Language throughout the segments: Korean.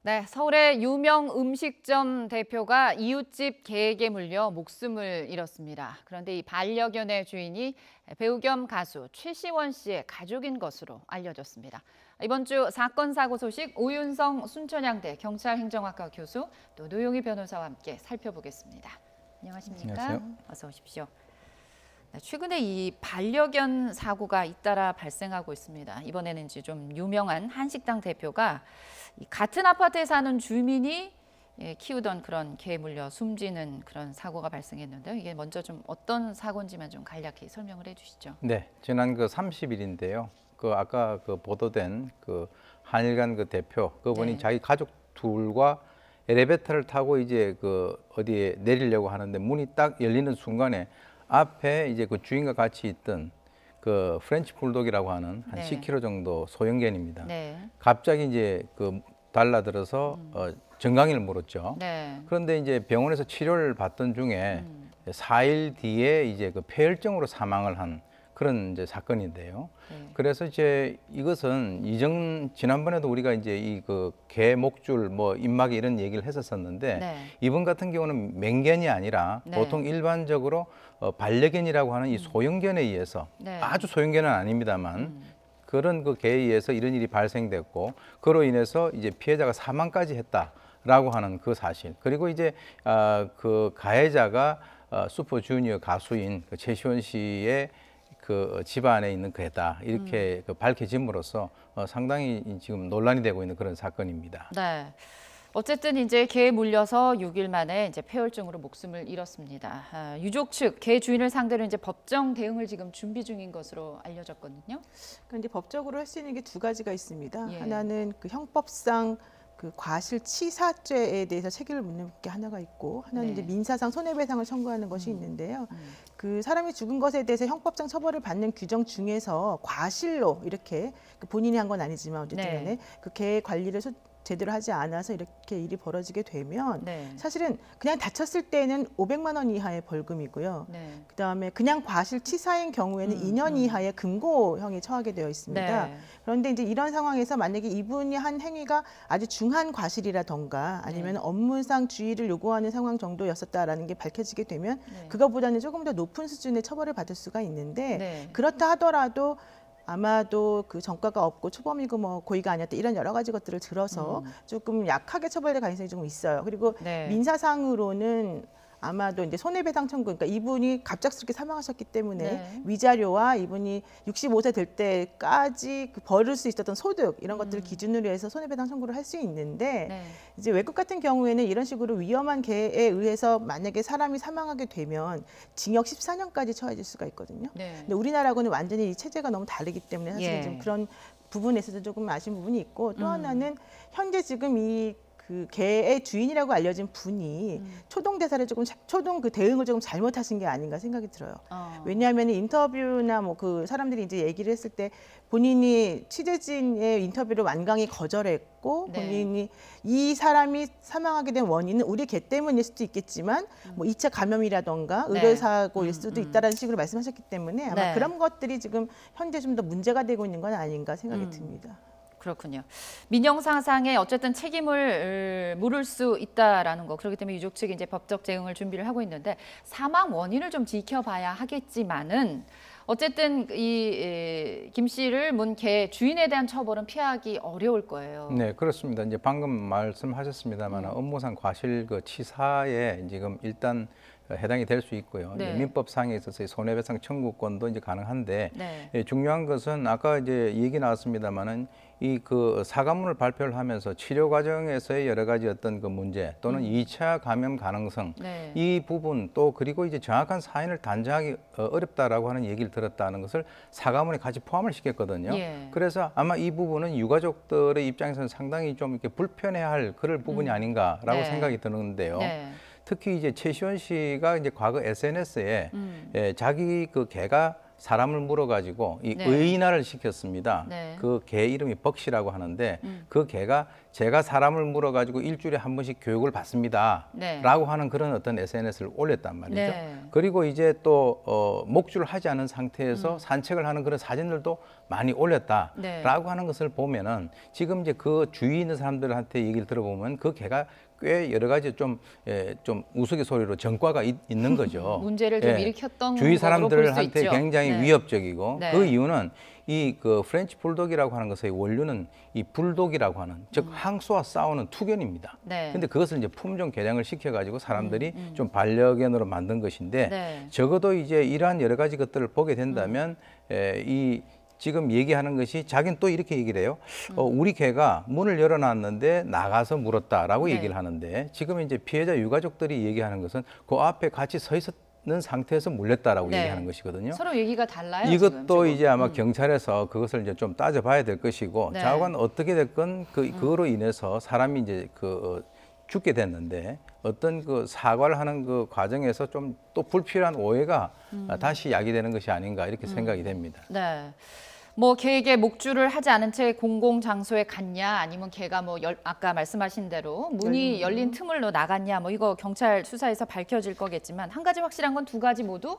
네, 서울의 유명 음식점 대표가 이웃집 개에게 물려 목숨을 잃었습니다. 그런데 이 반려견의 주인이 배우 겸 가수 최시원 씨의 가족인 것으로 알려졌습니다. 이번 주 사건 사고 소식 오윤성 순천향대 경찰행정학과 교수 또 노용희 변호사와 함께 살펴보겠습니다. 안녕하십니까? 안녕하세요. 어서 오십시오. 최근에 이 반려견 사고가 잇따라 발생하고 있습니다. 이번에는 이제 좀 유명한 한식당 대표가 같은 아파트에 사는 주민이 키우던 그런 개에 물려 숨지는 그런 사고가 발생했는데요. 이게 먼저 좀 어떤 사고인지만 좀 간략히 설명을 해주시죠. 네, 지난 그 30일인데요. 그 아까 그 보도된 그 한일간 그 대표 그분이 네. 자기 가족 둘과 엘리베이터를 타고 이제 그 어디에 내리려고 하는데 문이 딱 열리는 순간에 앞에 이제 그 주인과 같이 있던 그 프렌치 불독이라고 하는 한 네. 10kg 정도 소형견입니다. 네. 갑자기 이제 그 달라들어서 정강이를 물었죠. 네. 그런데 이제 병원에서 치료를 받던 중에 4일 뒤에 이제 그 폐혈증으로 사망을 한 그런 이제 사건인데요. 네. 그래서 이제 이것은 지난번에도 우리가 이제 이 그 개 목줄 뭐 입마개 이런 얘기를 했었었는데 네. 이번 같은 경우는 맹견이 아니라 네. 보통 일반적으로 반려견이라고 하는 이 소형견에 의해서 네. 아주 소형견은 아닙니다만 그런 그 개에 의해서 이런 일이 발생됐고 그로 인해서 이제 피해자가 사망까지 했다라고 하는 그 사실. 그리고 이제 그 가해자가 슈퍼주니어 가수인 그 최시원 씨의 그 집안에 있는 개다 이렇게 그 밝혀짐으로써 상당히 지금 논란이 되고 있는 그런 사건입니다. 네. 어쨌든 이제 개에 물려서 6일 만에 이제 폐혈증으로 목숨을 잃었습니다. 유족 측 개 주인을 상대로 이제 법정 대응을 지금 준비 중인 것으로 알려졌거든요. 그런데 법적으로 할 수 있는 게 두 가지가 있습니다. 예. 하나는 그 형법상 그 과실치사죄에 대해서 책임을 묻는 게 하나가 있고 하나는 네. 이제 민사상 손해배상을 청구하는 것이 있는데요. 그 사람이 죽은 것에 대해서 형법상 처벌을 받는 규정 중에서 과실로 이렇게 그 본인이 한 건 아니지만 어쨌든 네. 간에 그 개의 관리를 제대로 하지 않아서 이렇게 일이 벌어지게 되면 네. 사실은 그냥 다쳤을 때는 500만 원 이하의 벌금이고요. 네. 그다음에 그냥 과실치사인 경우에는 2년 이하의 금고형이 처하게 되어 있습니다. 네. 그런데 이제 이런 상황에서 만약에 이분이 한 행위가 아주 중한 과실이라던가 아니면 네. 업무상 주의를 요구하는 상황 정도였었다라는 게 밝혀지게 되면 네. 그거보다는 조금 더 높은 수준의 처벌을 받을 수가 있는데 네. 그렇다 하더라도 아마도 그 전과가 없고 초범이고 뭐 고의가 아니었다 이런 여러 가지 것들을 들어서 조금 약하게 처벌될 가능성이 좀 있어요. 그리고 네. 민사상으로는 아마도 이제 손해배상 청구, 그러니까 이분이 갑작스럽게 사망하셨기 때문에 네. 위자료와 이분이 65세 될 때까지 그 벌을 수 있었던 소득 이런 것들을 기준으로 해서 손해배상 청구를 할 수 있는데 네. 이제 외국 같은 경우에는 이런 식으로 위험한 개에 의해서 만약에 사람이 사망하게 되면 징역 14년까지 처해질 수가 있거든요. 네. 근데 우리나라하고는 완전히 이 체제가 너무 다르기 때문에 사실 예. 좀 그런 부분에 있어서 조금 아쉬운 부분이 있고 또 하나는 현재 지금 이 그 개의 주인이라고 알려진 분이 초동 대사를 초동 그 대응을 조금 잘못하신 게 아닌가 생각이 들어요. 왜냐하면 인터뷰나 뭐 그 사람들이 이제 얘기를 했을 때 본인이 취재진의 인터뷰를 완강히 거절했고 네. 본인이 이 사람이 사망하게 된 원인은 우리 개 때문일 수도 있겠지만 뭐 2차 감염이라던가 네. 의료사고일 수도 있다라는 식으로 말씀하셨기 때문에 아마 네. 그런 것들이 지금 현재 좀 더 문제가 되고 있는 건 아닌가 생각이 듭니다. 그렇군요. 민형사상에 어쨌든 책임을 물을 수 있다라는 거. 그렇기 때문에 유족 측이 이제 법적 대응을 준비를 하고 있는데 사망 원인을 좀 지켜봐야 하겠지만은 어쨌든 이 김 씨를 문 개 주인에 대한 처벌은 피하기 어려울 거예요. 네, 그렇습니다. 이제 방금 말씀하셨습니다만 업무상 과실 그 치사에 지금 일단 해당이 될 수 있고요. 네. 이제 민법상에 있어서의 손해배상 청구권도 이제 가능한데 네. 중요한 것은 아까 이제 얘기 나왔습니다만은 이 그 사과문을 발표를 하면서 치료 과정에서의 여러 가지 어떤 그 문제 또는 2차 감염 가능성 네. 이 부분 또 그리고 이제 정확한 사인을 단정하기 어렵다라고 하는 얘기를 들었다는 것을 사과문에 같이 포함을 시켰거든요. 예. 그래서 아마 이 부분은 유가족들의 입장에서는 상당히 좀 이렇게 불편해할 그럴 부분이 아닌가라고 네. 생각이 드는데요. 네. 특히 이제 최시원 씨가 이제 과거 SNS에 자기 그 개가 사람을 물어가지고 이 네. 의인화를 시켰습니다. 네. 그 개 이름이 벅시라고 하는데 그 개가 제가 사람을 물어가지고 일주일에 한 번씩 교육을 받습니다. 네. 라고 하는 그런 어떤 SNS를 올렸단 말이죠. 네. 그리고 이제 또 목줄을 하지 않은 상태에서 산책을 하는 그런 사진들도 많이 올렸다라고 네. 하는 것을 보면은 지금 이제 그 주위에 있는 사람들한테 얘기를 들어보면 그 개가 꽤 여러 가지 좀 우스갯소리로 전과가 있는 거죠. 문제를 좀 예. 일으켰던 주위 거로 볼수 사람들한테 있죠. 굉장히 네. 위협적이고 네. 그 이유는 이 그 프렌치 불독이라고 하는 것의 원료는 이 불독이라고 하는 즉 항소와 싸우는 투견입니다. 네. 근데 그것을 이제 품종 개량을 시켜가지고 사람들이 좀 반려견으로 만든 것인데 네. 적어도 이제 이러한 여러 가지 것들을 보게 된다면 이 지금 얘기하는 것이 자기는 또 이렇게 얘기를 해요. 우리 개가 문을 열어놨는데 나가서 물었다라고 네. 얘기를 하는데 지금 이제 피해자 유가족들이 얘기하는 것은 그 앞에 같이 서 있었는 상태에서 물렸다라고 네. 얘기하는 것이거든요. 서로 얘기가 달라요. 이것도 지금. 이제 아마 경찰에서 그것을 이제 좀 따져봐야 될 것이고 네. 좌우간 어떻게 됐건 그거로 인해서 사람이 이제 죽게 됐는데 어떤 그 사과를 하는 그 과정에서 좀 또 불필요한 오해가 다시 야기되는 것이 아닌가 이렇게 생각이 됩니다. 네. 뭐 개에게 목줄을 하지 않은 채 공공 장소에 갔냐, 아니면 개가 뭐 아까 말씀하신 대로 문이 열린 틈으로 나갔냐, 뭐 이거 경찰 수사에서 밝혀질 거겠지만 한 가지 확실한 건 두 가지 모두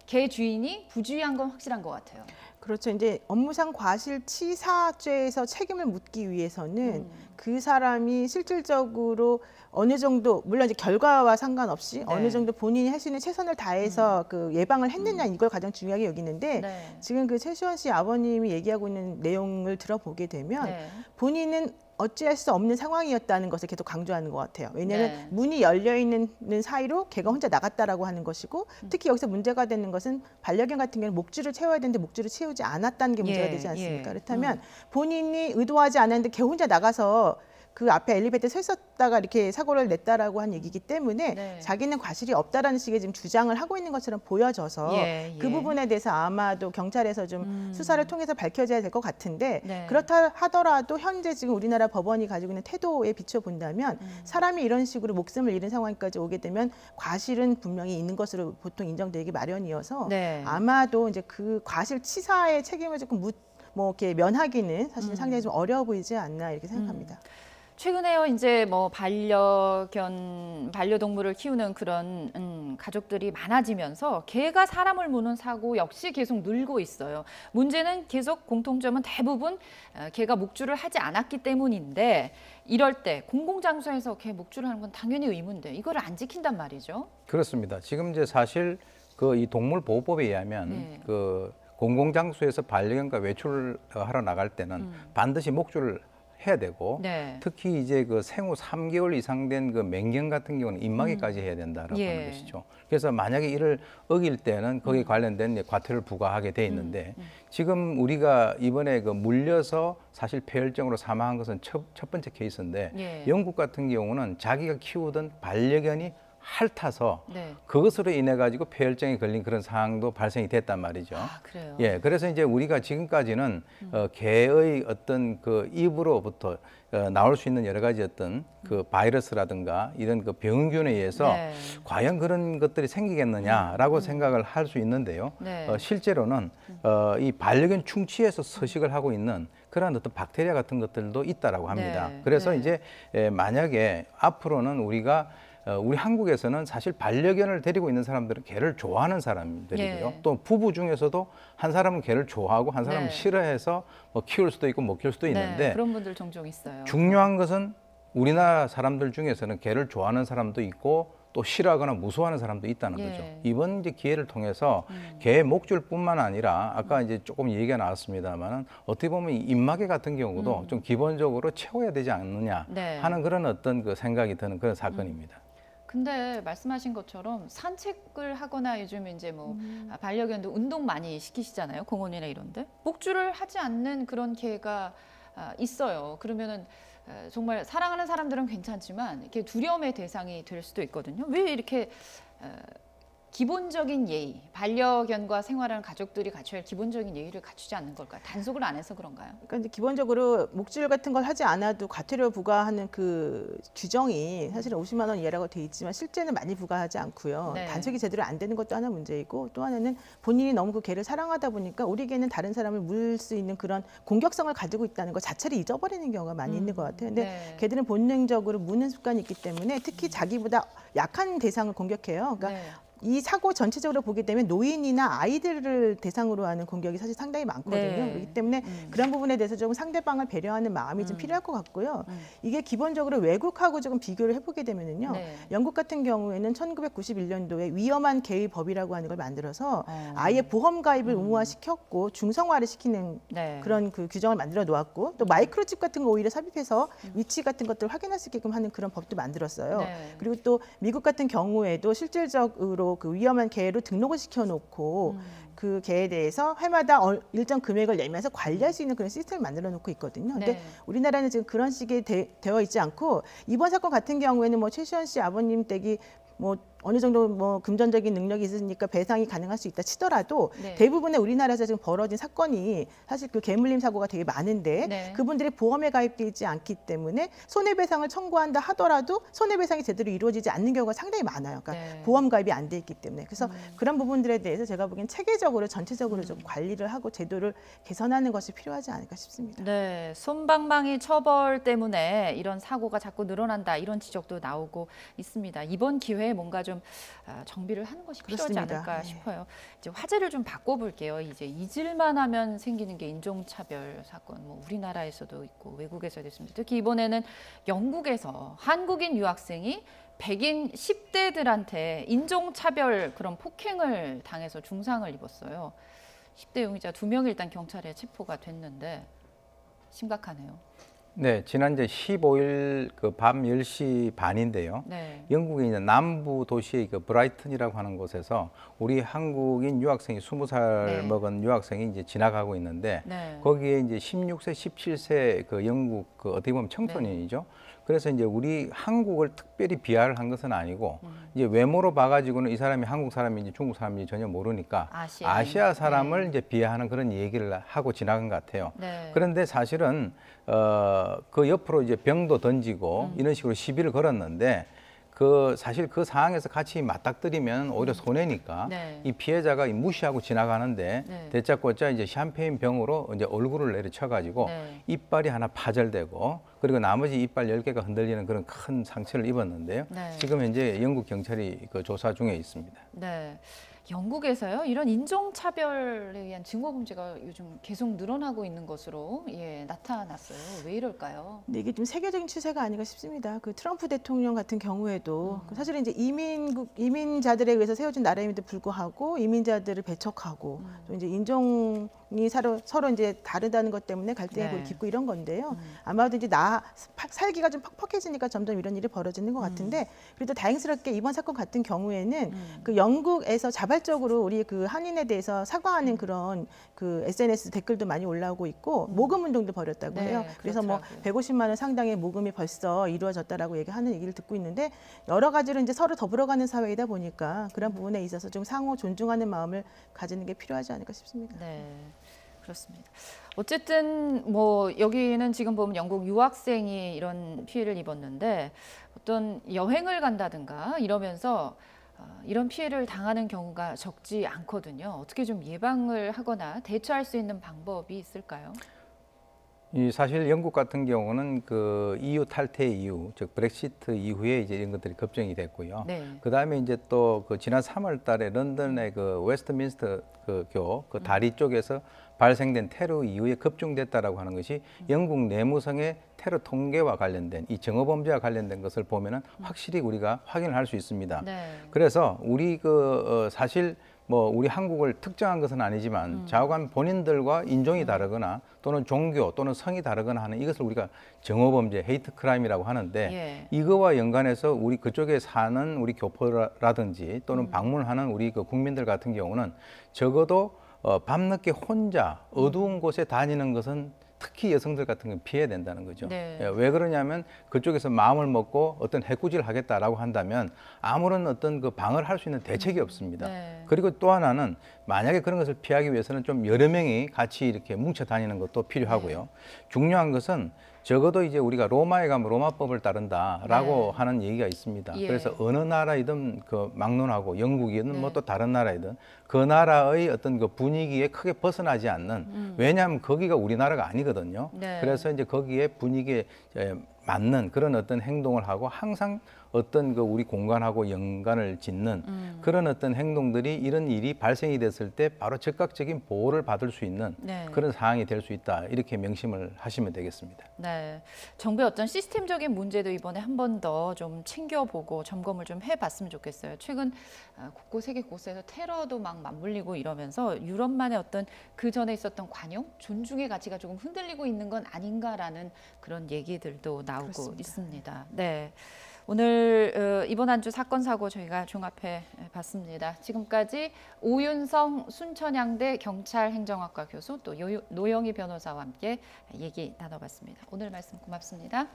개 주인이 부주의한 건 확실한 것 같아요. 그렇죠. 이제 업무상 과실치사죄에서 책임을 묻기 위해서는 그 사람이 실질적으로 어느 정도 물론 이제 결과와 상관없이 네. 어느 정도 본인이 할 수 있는 최선을 다해서 그 예방을 했느냐 이걸 가장 중요하게 여기는데 네. 지금 그 최시원 씨 아버님이 얘기하고 있는 내용을 들어보게 되면 네. 본인은 어찌할 수 없는 상황이었다는 것을 계속 강조하는 것 같아요. 왜냐하면 네. 문이 열려 있는 사이로 걔가 혼자 나갔다라고 하는 것이고 특히 여기서 문제가 되는 것은 반려견 같은 경우는 목줄을 채워야 되는데 목줄을 채우지 않았다는 게 문제가 예, 되지 않습니까? 예. 그렇다면 본인이 의도하지 않았는데 걔 혼자 나가서 그 앞에 엘리베이터에 서 있었다가 이렇게 사고를 냈다라고 한 얘기이기 때문에 네. 자기는 과실이 없다라는 식의 지금 주장을 하고 있는 것처럼 보여져서 예, 그 예. 부분에 대해서 아마도 경찰에서 좀 수사를 통해서 밝혀져야 될 것 같은데 네. 그렇다 하더라도 현재 지금 우리나라 법원이 가지고 있는 태도에 비춰 본다면 사람이 이런 식으로 목숨을 잃은 상황까지 오게 되면 과실은 분명히 있는 것으로 보통 인정되기 마련이어서 네. 아마도 이제 그 과실치사의 책임을 조금 뭐 이렇게 면하기는 사실 상당히 좀 어려워 보이지 않나 이렇게 생각합니다. 최근에요, 이제 뭐 반려동물을 키우는 그런 가족들이 많아지면서 개가 사람을 무는 사고 역시 계속 늘고 있어요. 문제는 계속 공통점은 대부분 개가 목줄을 하지 않았기 때문인데 이럴 때 공공장소에서 개 목줄을 하는 건 당연히 의무인데 이거를 안 지킨단 말이죠. 그렇습니다. 지금 이제 사실 그 이 동물보호법에 의하면 네. 그 공공장소에서 반려견과 외출을 하러 나갈 때는 반드시 목줄을 해야 되고 네. 특히 이제 그 생후 3개월 이상 된 그 맹견 같은 경우는 입마개까지 해야 된다라고 예. 하는 것이죠. 그래서 만약에 이를 어길 때는 거기에 관련된 이제 과태료를 부과하게 돼 있는데 지금 우리가 이번에 그 물려서 사실 폐혈증으로 사망한 것은 첫 번째 케이스인데 예. 영국 같은 경우는 자기가 키우던 반려견이 핥아서 네. 그것으로 인해 가지고 폐혈증에 걸린 그런 상황도 발생이 됐단 말이죠. 아, 그래요. 예, 그래서 이제 우리가 지금까지는 개의 어떤 그 입으로부터 나올 수 있는 여러 가지 어떤 그 바이러스라든가 이런 그 병균에 의해서 네. 과연 그런 것들이 생기겠느냐라고 생각을 할 수 있는데요. 네. 실제로는 이 반려견 충치에서 서식을 하고 있는 그런 어떤 박테리아 같은 것들도 있다라고 합니다. 네. 그래서 네. 이제 만약에 앞으로는 우리가 우리 한국에서는 사실 반려견을 데리고 있는 사람들은 개를 좋아하는 사람들이고요. 예. 또 부부 중에서도 한 사람은 개를 좋아하고 한 사람은 네. 싫어해서 뭐 키울 수도 있고 못 키울 수도 있는데 네, 그런 분들 종종 있어요. 중요한 것은 우리나라 사람들 중에서는 개를 좋아하는 사람도 있고 또 싫어하거나 무서워하는 사람도 있다는 예. 거죠. 이번 이제 기회를 통해서 개 목줄뿐만 아니라 아까 이제 조금 얘기가 나왔습니다만은 어떻게 보면 이 입마개 같은 경우도 좀 기본적으로 채워야 되지 않느냐 네. 하는 그런 어떤 그 생각이 드는 그런 사건입니다. 근데 말씀하신 것처럼 산책을 하거나 요즘 이제 뭐 반려견도 운동 많이 시키시잖아요. 공원이나 이런데. 목줄을 하지 않는 그런 개가 있어요. 그러면은 정말 사랑하는 사람들은 괜찮지만 이렇게 두려움의 대상이 될 수도 있거든요. 왜 이렇게 기본적인 예의, 반려견과 생활하는 가족들이 갖춰야 할 기본적인 예의를 갖추지 않는 걸까요? 단속을 안 해서 그런가요? 그러니까 이제 기본적으로 목줄 같은 걸 하지 않아도 과태료 부과하는 그 규정이 사실은 50만 원 이하라고 돼 있지만 실제는 많이 부과하지 않고요. 네. 단속이 제대로 안 되는 것도 하나 문제이고 또 하나는 본인이 너무 그 개를 사랑하다 보니까 우리 개는 다른 사람을 물 수 있는 그런 공격성을 가지고 있다는 것 자체를 잊어버리는 경우가 많이 있는 것 같아요. 근데 네. 개들은 본능적으로 무는 습관이 있기 때문에 특히 자기보다 약한 대상을 공격해요. 그러니까 네. 이 사고 전체적으로 보게 되면 노인이나 아이들을 대상으로 하는 공격이 사실 상당히 많거든요. 네. 그렇기 때문에 그런 부분에 대해서 조금 상대방을 배려하는 마음이 좀 필요할 것 같고요. 이게 기본적으로 외국하고 조금 비교를 해보게 되면은요. 네. 영국 같은 경우에는 1991년도에 위험한 개의 법이라고 하는 걸 만들어서 아예 보험 가입을 의무화시켰고 중성화를 시키는 네. 그런 그 규정을 만들어 놓았고 또 마이크로칩 같은 거 오히려 삽입해서 위치 같은 것들을 확인할 수 있게끔 하는 그런 법도 만들었어요. 네. 그리고 또 미국 같은 경우에도 실질적으로 그 위험한 개로 등록을 시켜놓고 그 개에 대해서 해마다 일정 금액을 내면서 관리할 수 있는 그런 시스템을 만들어 놓고 있거든요. 근데 네. 우리나라는 지금 그런 식의 되어 있지 않고 이번 사건 같은 경우에는 뭐 최시원 씨 아버님 댁이 뭐 어느 정도 뭐 금전적인 능력이 있으니까 배상이 가능할 수 있다 치더라도 네. 대부분의 우리나라에서 지금 벌어진 사건이 사실 그 개물림 사고가 되게 많은데 네. 그분들이 보험에 가입되어 있지 않기 때문에 손해배상을 청구한다 하더라도 손해배상이 제대로 이루어지지 않는 경우가 상당히 많아요. 그러니까 네. 보험 가입이 안 돼 있기 때문에 그래서 그런 부분들에 대해서 제가 보기엔 체계적으로 전체적으로 좀 관리를 하고 제도를 개선하는 것이 필요하지 않을까 싶습니다. 네, 솜방망이 처벌 때문에 이런 사고가 자꾸 늘어난다 이런 지적도 나오고 있습니다. 이번 기회에 뭔가 좀 정비를 하는 것이 필요하지 그렇습니다. 않을까 네. 싶어요. 이제 화제를 좀 바꿔볼게요. 이제 잊을만 하면 생기는 게 인종차별 사건, 뭐 우리나라에서도 있고 외국에서도 있습니다. 특히 이번에는 영국에서 한국인 유학생이 백인 10대들한테 인종차별 그런 폭행을 당해서 중상을 입었어요. 10대 용의자 2명이 일단 경찰에 체포가 됐는데 심각하네요. 네, 지난 이제 15일 그 밤 10시 반인데요. 네. 영국의 이제 남부 도시의 그 브라이튼이라고 하는 곳에서 우리 한국인 유학생이 20살 네. 먹은 유학생이 이제 지나가고 있는데 네. 거기에 이제 16세, 17세 그 영국 그 어떻게 보면 청소년이죠. 그래서 이제 우리 한국을 특별히 비하를 한 것은 아니고 이제 외모로 봐가지고는 이 사람이 한국 사람인지 중국 사람인지 전혀 모르니까 아시아 사람을 이제 비하하는 그런 얘기를 하고 지나간 것 같아요. 네. 그런데 사실은 그 옆으로 이제 병도 던지고 이런 식으로 시비를 걸었는데 그 사실 그 상황에서 같이 맞닥뜨리면 오히려 손해니까 네. 이 피해자가 무시하고 지나가는데 네. 대짜꼬짜 이제 샴페인 병으로 이제 얼굴을 내리쳐가지고 네. 이빨이 하나 파절되고 그리고 나머지 이빨 10개가 흔들리는 그런 큰 상처를 입었는데요. 네. 지금 현재 영국 경찰이 그 조사 중에 있습니다. 네. 영국에서요 이런 인종차별에 의한 증오범죄가 요즘 계속 늘어나고 있는 것으로 나타났어요. 왜 이럴까요? 근데 이게 좀 세계적인 추세가 아닌가 싶습니다. 그 트럼프 대통령 같은 경우에도 사실은 이제 이민자들에 의해서 세워진 나라임에도 불구하고 이민자들을 배척하고 또 이제 인종이 서로 이제 다르다는 것 때문에 갈등의 네. 골을 깃고 이런 건데요. 아마도 이제 살기가 좀 퍽퍽해지니까 점점 이런 일이 벌어지는 것 같은데 그래도 다행스럽게 이번 사건 같은 경우에는 그 영국에서 자발적으로 우리 그 한인에 대해서 사과하는 그런 그 SNS 댓글도 많이 올라오고 있고 모금 운동도 벌였다고 네, 해요. 그래서 뭐 그렇더라고요. 150만 원 상당의 모금이 벌써 이루어졌다라고 얘기하는 얘기를 듣고 있는데 여러 가지로 이제 서로 더불어가는 사회이다 보니까 그런 부분에 있어서 좀 상호 존중하는 마음을 가지는 게 필요하지 않을까 싶습니다. 네. 그렇습니다. 어쨌든 뭐 여기는 지금 보면 영국 유학생이 이런 피해를 입었는데 어떤 여행을 간다든가 이러면서 이런 피해를 당하는 경우가 적지 않거든요. 어떻게 좀 예방을 하거나 대처할 수 있는 방법이 있을까요? 이 사실 영국 같은 경우는 그 EU 탈퇴 이후, 즉 브렉시트 이후에 이제 이런 것들이 급증이 됐고요. 네. 그 다음에 이제 또 그 지난 3월달에 런던의 그 웨스트민스터 그 다리 쪽에서 발생된 테러 이후에 급증됐다라고 하는 것이 영국 내무성의 테러 통계와 관련된 이 정오범죄와 관련된 것을 보면은 확실히 우리가 확인을 할 수 있습니다. 네. 그래서 우리 사실 뭐 우리 한국을 특정한 것은 아니지만 좌우간 본인들과 인종이 다르거나 또는 종교 또는 성이 다르거나 하는 이것을 우리가 정오범죄, 헤이트 크라임이라고 하는데 예. 이거와 연관해서 우리 그쪽에 사는 우리 교포라든지 또는 방문하는 우리 그 국민들 같은 경우는 적어도 밤늦게 혼자 어두운 곳에 다니는 것은 특히 여성들 같은 건 피해야 된다는 거죠. 네. 예, 왜 그러냐면 그쪽에서 마음을 먹고 어떤 해꾸지를 하겠다라고 한다면 아무런 어떤 그 방어를 할 수 있는 대책이 없습니다. 네. 그리고 또 하나는 만약에 그런 것을 피하기 위해서는 좀 여러 명이 같이 이렇게 뭉쳐 다니는 것도 필요하고요. 중요한 것은 적어도 이제 우리가 로마에 가면 로마법을 따른다라고 하는 얘기가 있습니다. 예. 그래서 어느 나라이든 그 막론하고 영국이든 뭐 또 다른 나라이든 그 나라의 어떤 그 분위기에 크게 벗어나지 않는 왜냐하면 거기가 우리나라가 아니거든요. 네. 그래서 이제 거기에 분위기에 맞는 그런 어떤 행동을 하고 항상 어떤 그 우리 공간하고 연관을 짓는 그런 어떤 행동들이 이런 일이 발생이 됐을 때 바로 즉각적인 보호를 받을 수 있는 네. 그런 상황이 될 수 있다. 이렇게 명심을 하시면 되겠습니다. 네, 정부의 어떤 시스템적인 문제도 이번에 한 번 더 좀 챙겨보고 점검을 좀 해봤으면 좋겠어요. 최근 곳곳 세계 곳곳에서 테러도 막 맞물리고 이러면서 유럽만의 어떤 그 전에 있었던 관용, 존중의 가치가 조금 흔들리고 있는 건 아닌가라는 그런 얘기들도 나오고 그렇습니다. 있습니다. 네. 오늘 이번 한 주 사건 사고 저희가 종합해 봤습니다. 지금까지 오윤성 순천향대 경찰행정학과 교수 또 노영희 변호사와 함께 얘기 나눠봤습니다. 오늘 말씀 고맙습니다.